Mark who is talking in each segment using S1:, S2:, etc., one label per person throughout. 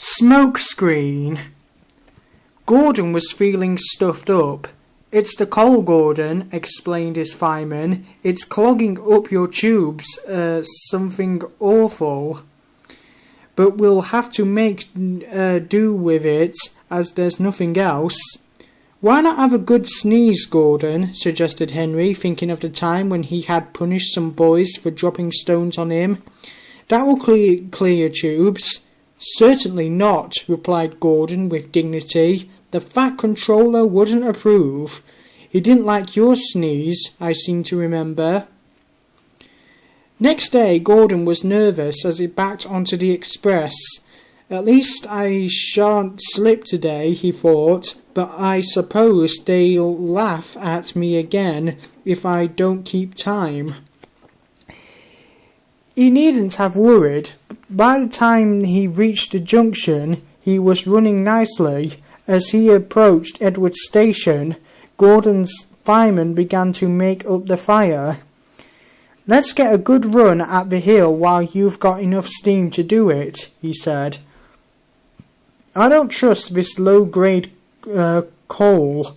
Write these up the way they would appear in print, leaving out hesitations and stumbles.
S1: Smokescreen. Gordon was feeling stuffed up. "It's the coal, Gordon," explained his fireman. "It's clogging up your tubes, something awful. But we'll have to make do with it, as there's nothing else." "Why not have a good sneeze, Gordon?" suggested Henry, thinking of the time when he had punished some boys for dropping stones on him. "That will clear your tubes." "Certainly not," replied Gordon with dignity. "The Fat Controller wouldn't approve. He didn't like your sneeze, I seem to remember." Next day Gordon was nervous as he backed onto the express. "At least I shan't slip today," he thought, "but I suppose they'll laugh at me again if I don't keep time." He needn't have worried. By the time he reached the junction, he was running nicely. As he approached Edward's station, Gordon's fireman began to make up the fire. "Let's get a good run at the hill while you've got enough steam to do it," he said. "I don't trust this low-grade coal."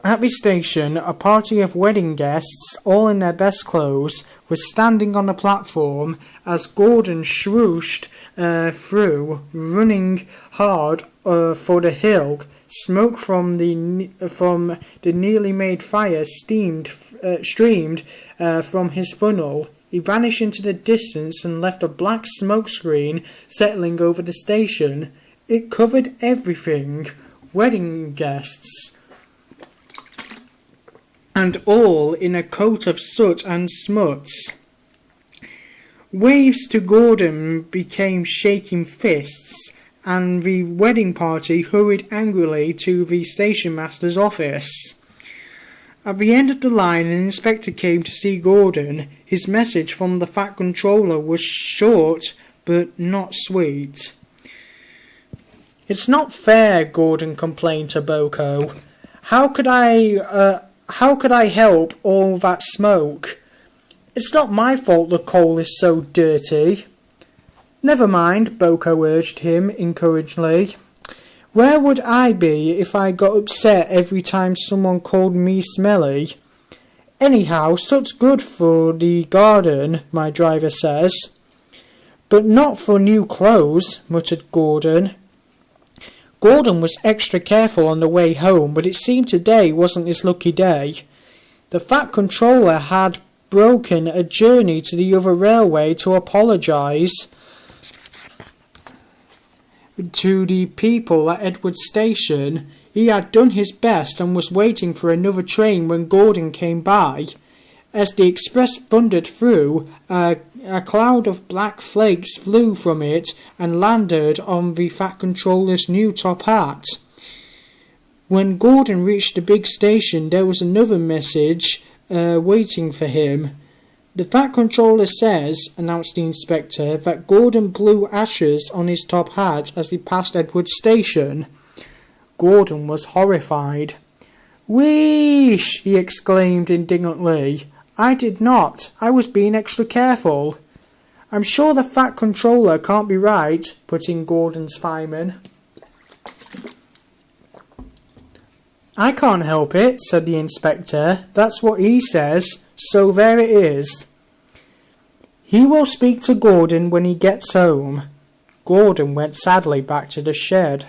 S1: At the station, a party of wedding guests, all in their best clothes, was standing on the platform as Gordon swooshed through, running hard for the hill. Smoke from the nearly made fire streamed from his funnel. He vanished into the distance and left a black smoke screen settling over the station. It covered everything. Wedding guests, and all in a coat of soot and smuts. Waves to Gordon became shaking fists, and the wedding party hurried angrily to the station master's office. At the end of the line, an inspector came to see Gordon. His message from the Fat Controller was short, but not sweet. "It's not fair," Gordon complained to Boko. How could I help all that smoke? It's not my fault the coal is so dirty." "Never mind," Boko urged him encouragingly. "Where would I be if I got upset every time someone called me smelly? Anyhow, soot's good for the garden, my driver says." "But not for new clothes," muttered Gordon. Gordon was extra careful on the way home, but it seemed today wasn't his lucky day. The Fat Controller had broken a journey to the other railway to apologise to the people at Edward's station. He had done his best and was waiting for another train when Gordon came by. As the express thundered through, a cloud of black flakes flew from it and landed on the Fat Controller's new top hat. When Gordon reached the big station, there was another message waiting for him. "The Fat Controller says," announced the inspector, "that Gordon blew ashes on his top hat as he passed Edward's station." Gordon was horrified. "Wheesh!" he exclaimed indignantly. "I did not. I was being extra careful." "I'm sure the Fat Controller can't be right," put in Gordon's fireman. "I can't help it," said the inspector. "That's what he says, so there it is. He will speak to Gordon when he gets home." Gordon went sadly back to the shed.